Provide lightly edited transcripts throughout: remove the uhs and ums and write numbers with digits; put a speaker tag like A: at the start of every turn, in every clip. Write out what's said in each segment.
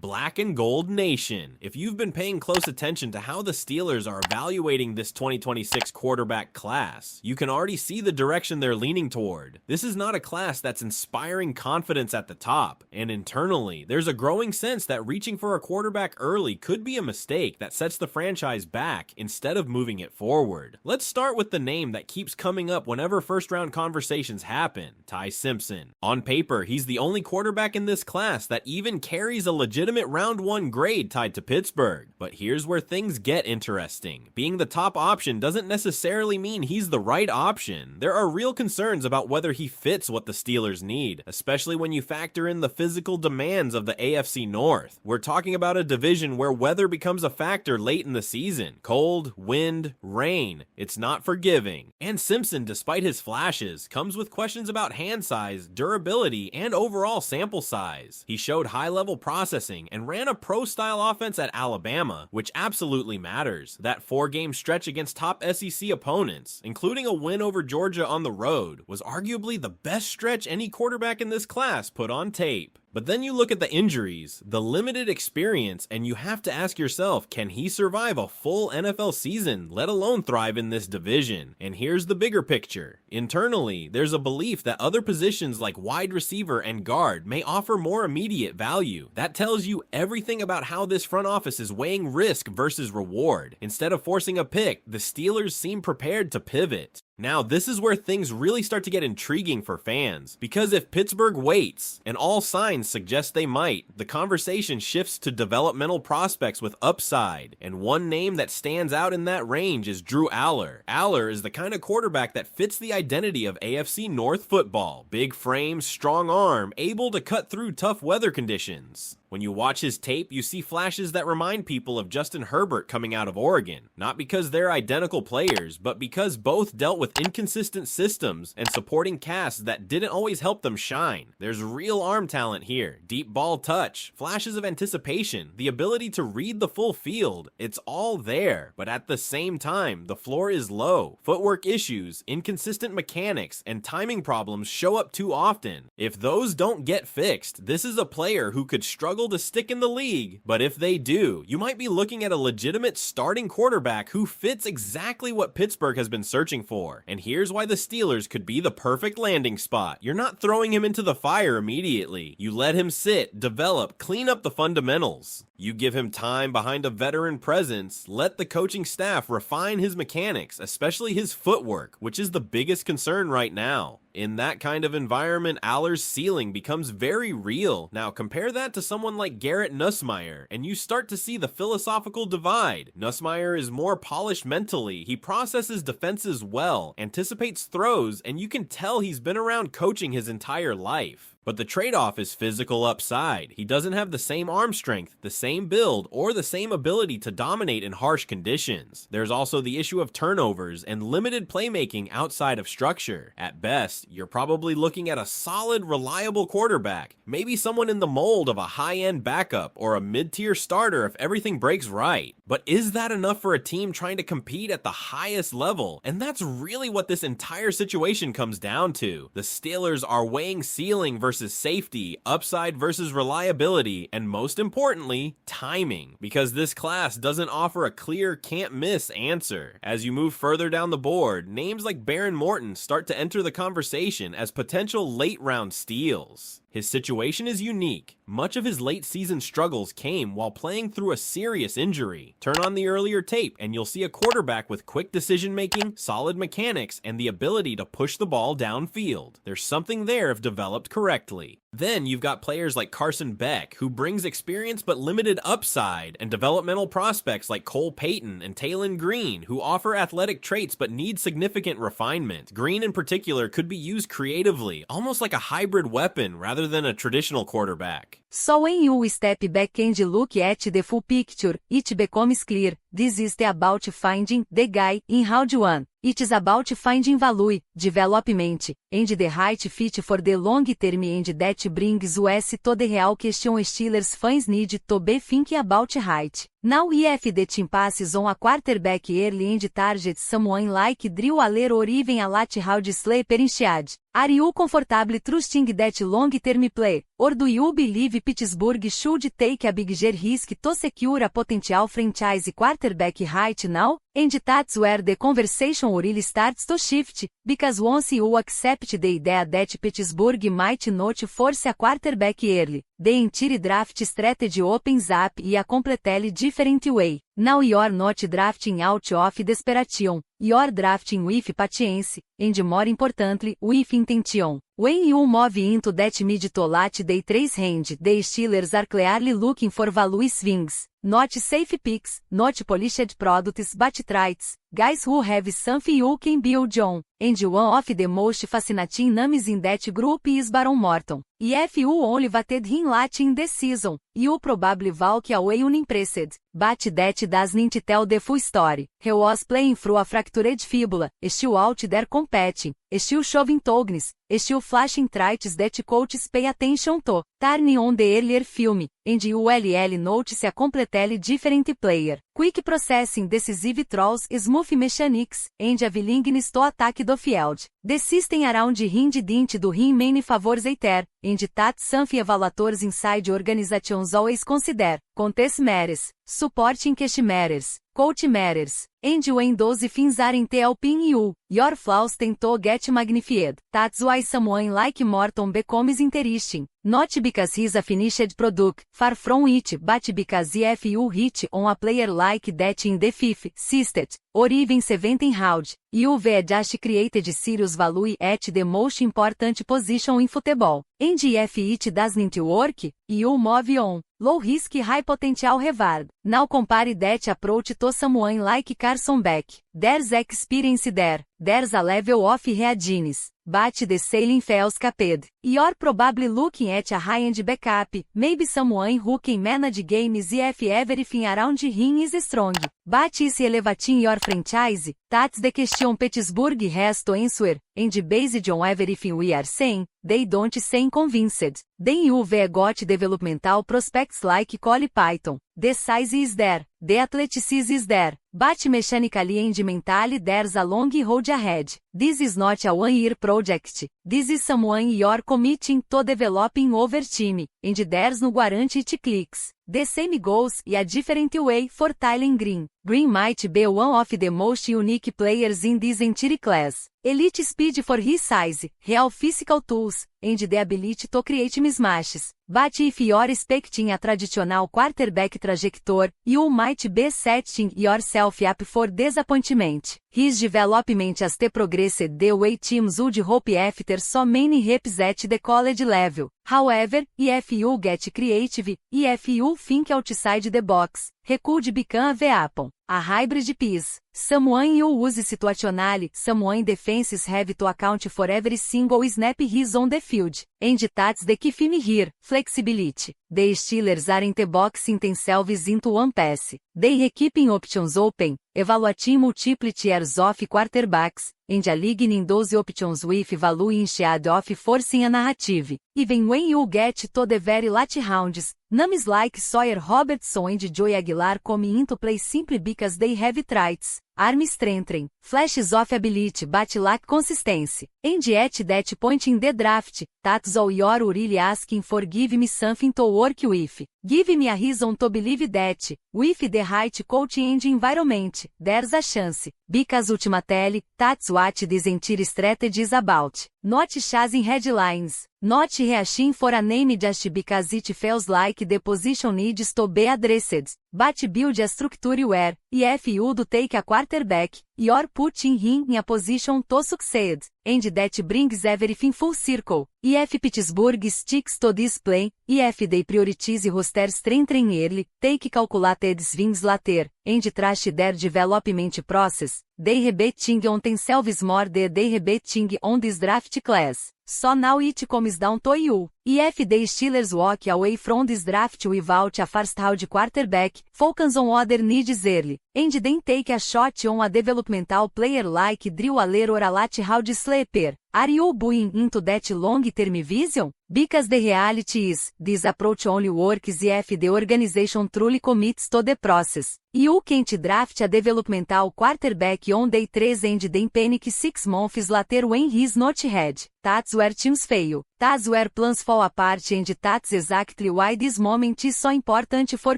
A: Black and Gold Nation. If you've been paying close attention to how the Steelers are evaluating this 2026 quarterback class, you can already see the direction they're leaning toward. This is not a class that's inspiring confidence at the top, and internally, there's a growing sense that reaching for a quarterback early could be a mistake that sets the franchise back instead of moving it forward. Let's start with the name that keeps coming up whenever first-round conversations happen, Ty Simpson. On paper, he's the only quarterback in this class that even carries a legitimate round 1 grade tied to Pittsburgh. But here's where things get interesting. Being the top option doesn't necessarily mean he's the right option. There are real concerns about whether he fits what the Steelers need, especially when you factor in the physical demands of the AFC North. We're talking about a division where weather becomes a factor late in the season. Cold, wind, rain. It's not forgiving. And Simpson, despite his flashes, comes with questions about hand size, durability, and overall sample size. He showed high-level processing and ran a pro-style offense at Alabama, which absolutely matters. That 4-game stretch against top SEC opponents, including a win over Georgia on the road, was arguably the best stretch any quarterback in this class put on tape. But then you look at the injuries, the limited experience, and you have to ask yourself, can he survive a full NFL season, let alone thrive in this division? And here's the bigger picture. Internally, there's a belief that other positions like wide receiver and guard may offer more immediate value. That tells you everything about how this front office is weighing risk versus reward. Instead of forcing a pick, the Steelers seem prepared to pivot. Now, this is where things really start to get intriguing for fans, because if Pittsburgh waits, and all signs suggest they might, the conversation shifts to developmental prospects with upside, and one name that stands out in that range is Drew Aller. Aller is the kind of quarterback that fits the identity of AFC North football. Big frame, strong arm, able to cut through tough weather conditions. When you watch his tape, you see flashes that remind people of Justin Herbert coming out of Oregon. Not because they're identical players, but because both dealt with inconsistent systems and supporting casts that didn't always help them shine. There's real arm talent here, deep ball touch, flashes of anticipation, the ability to read the full field. It's all there, but at the same time, the floor is low. Footwork issues, inconsistent mechanics, and timing problems show up too often. If those don't get fixed, this is a player who could struggle to stick in the league, but if they do, you might be looking at a legitimate starting quarterback who fits exactly what Pittsburgh has been searching for. And here's why the Steelers could be the perfect landing spot. You're not throwing him into the fire immediately. You let him sit, develop, clean up the fundamentals. You give him time behind a veteran presence, let the coaching staff refine his mechanics, especially his footwork, which is the biggest concern right now. In that kind of environment, Aller's ceiling becomes very real. Now compare that to someone like Garrett Nussmeier, and you start to see the philosophical divide. Nussmeier is more polished mentally, he processes defenses well, anticipates throws, and you can tell he's been around coaching his entire life. But the trade-off is physical upside. He doesn't have the same arm strength, the same build, or the same ability to dominate in harsh conditions. There's also the issue of turnovers and limited playmaking outside of structure. At best, you're probably looking at a solid, reliable quarterback, maybe someone in the mold of a high-end backup or a mid-tier starter if everything breaks right. But is that enough for a team trying to compete at the highest level? And that's really what this entire situation comes down to. The Steelers are weighing ceiling versus safety, upside versus reliability, and most importantly, timing, because this class doesn't offer a clear can't-miss answer. As you move further down the board, names like Baron Morton start to enter the conversation as potential late-round steals. His situation is unique. Much of his late season struggles came while playing through a serious injury. Turn on the earlier tape and you'll see a quarterback with quick decision making, solid mechanics, and the ability to push the ball downfield. There's something there if developed correctly. Then you've got players like Carson Beck, who brings experience but limited upside, and developmental prospects like Cole Payton and Taylon Green, who offer athletic traits but need significant refinement. Green in particular could be used creatively, almost like a hybrid weapon rather than a traditional quarterback.
B: So when you step back and look at the full picture, it becomes clear, this isn't about finding the guy in round 1. It's about finding value, development, and the right fit for the long term, and that brings us to the real question Steelers fans need to be thinking about right Now if the team passes on a quarterback early and targets someone like Drew Aller or even a lateral sleeper instead, are you comfortable trusting that long-term play, or do you believe Pittsburgh should take a bigger risk to secure a potential franchise quarterback right now? And that's where the conversation really starts to shift, because once you accept the idea that Pittsburgh might not force a quarterback early, the entire draft strategy opens up in a completely different way. Now you're not drafting out of desperation, you're drafting with patience, and more importantly, with intention. When you move into that mid to late day 3 range, the Steelers are clearly looking for value swings, not safe picks, not polished products but traits, guys who have something you can build on. And one of the most fascinating names in that group is Baron Morton. If you only voted him late in the season, you probably walk away unimpressed, but that doesn't tell the full story. He was playing through a fractured fibula, still out there competing, still shoving tokens, still flashing traits that coaches pay attention to, turning on the earlier film, and ULL notice a completely different player. Quick processing, decisive throws, smooth mechanics, and a willingness to attack the field. The system around him didn't do him many favors either, and that's something evaluators inside organizations always consider. Contest matters, supporting cash matters, coach matters, and when those things aren't helping you, your flaws tend to get magnified. That's why someone like Morton becomes interesting. Not because he's a finished product, far from it, but because if you hit on a player like that in the 5th, 6th, or even 7th round, you've just created serious value at the most important position in football. And if it doesn't work, you move on. Low risk, high potential reward. Now compare that approach to someone like Carson Beck. There's experience there. There's a level of readiness. But the ceiling feels capped. You're probably looking at a high-end backup, maybe someone who can manage games if everything around him is strong. But is elevating your franchise? That's the question Pittsburgh has to answer, and based on everything we are saying, they don't seem convinced. Then you've got developmental prospects like Cole Python. The size is there, the athleticism is there, but mechanically and mentally there's a long road ahead. This is not a one-year project. This is someone you're committing to developing over time, and there's no guarantee it clicks. The same goes in a different way for Tylen Green. Green might be one of the most unique players in this entire class. Elite speed for his size, real physical tools, and the ability to create mismatches. But if you're expecting a traditional quarterback trajectory, you might be setting yourself up for disappointment. His development has progressed the way teams would hope after so many reps at the college level. However, if you get creative, if you think outside the box, he could become a weapon, a hybrid piece, someone you use situationally, someone defenses have to account for every single snap he's on the field. And that's the key theme here, flexibility. The Steelers aren't boxing themselves into one pass. They are keeping options open, evaluating multiple tiers of quarterbacks, and aligning those options with value instead of forcing a narrative. Even when you get to the very late rounds, names like Sawyer Robertson and Joey Aguilar come into play simply because they have traits, arm strength, flashes of ability but lack consistency. And at that point in the draft, that's all you're really asking for. Give me something to work with. Give me a reason to believe that, with the right coaching and environment, there's a chance. Because ultimately, that's what this entire strategy is about. Not chasing headlines. Not reaching for a name just because it feels like the position needs to be addressed, but build a structure where, if you do take a quarterback, you're putting him in a position to succeed, and that brings everything full circle. If Pittsburgh sticks to this plan, if they prioritize roster strength early, take calculated swings later, and trust their development process, they betting on themselves more than they betting on this draft class. So now it comes down to you. If the Steelers walk away from this draft without a first-round quarterback, focus on other needs early, and then take a shot on a developmental player like Drew Aller or a late-round sleeper, Are you buying into that long-term vision? Because the reality is, this approach only works if the organization truly commits to the process. You can't draft a developmental quarterback on day 3 and then panic 6 months later when he's not ready. That's where teams fail. That's where plans fall apart, and that's exactly why this moment is so important for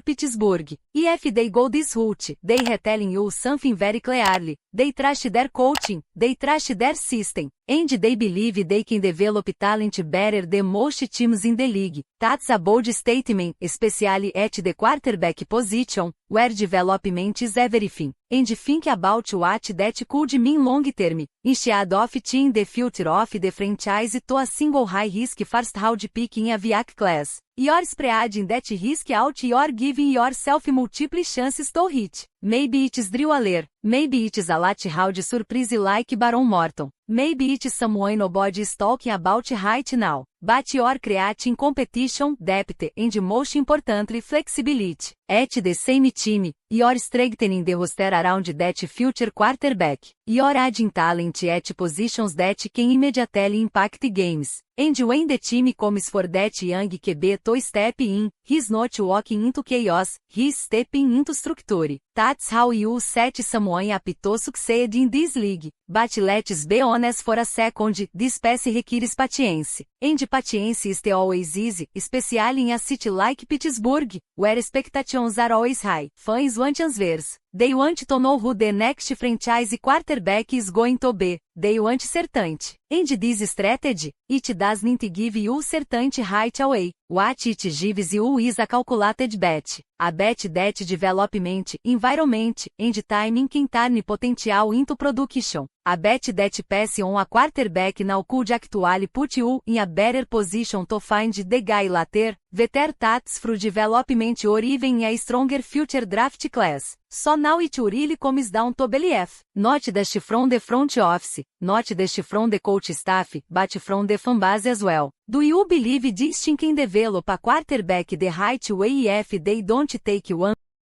B: Pittsburgh. If they go this route, they are telling you something very clearly. They trust their coaching, they trust their system, and they believe they can develop talent better than most teams in the league. That's a bold statement, especially at the quarterback position, where development is everything. And think about what that could mean long term, instead of tying the future of the franchise to a single high-risk first-round pick in a VAC class. You're spreading that risk out, you're giving yourself multiple chances to hit. Maybe it's Drew Aller, maybe it's a late-round surprise like Baron Morton, maybe it's someone nobody is talking about right now. But you're creating competition, depth, and most importantly flexibility. At the same time, you're strengthening the roster around that future quarterback. You're adding talent at positions that can immediately impact games. And when the team comes for that young QB to step in, he's not walking into chaos, he's stepping into structure. That's how you set someone up to succeed in this league. But let's be honest for a second, this path requires patience. And patience is always easy, especially in a city like Pittsburgh, where expectations are always high. Fans want answers. They want to know who the next franchise quarterback is going to be. They want certainty. And this strategy, it doesn't give you certainty right away. What it gives you is a calculated bet. A bet that development, environment, and timing can turn potential into production. A bet that pass on a quarterback now could actually put you in a better position to find the guy later, better stats through development or even a stronger future draft class. So now it really comes down to belief. Not just from the front office, not just from the coach staff, but from the fanbase as well. Do you believe this team can develop a quarterback the right way if they don't take one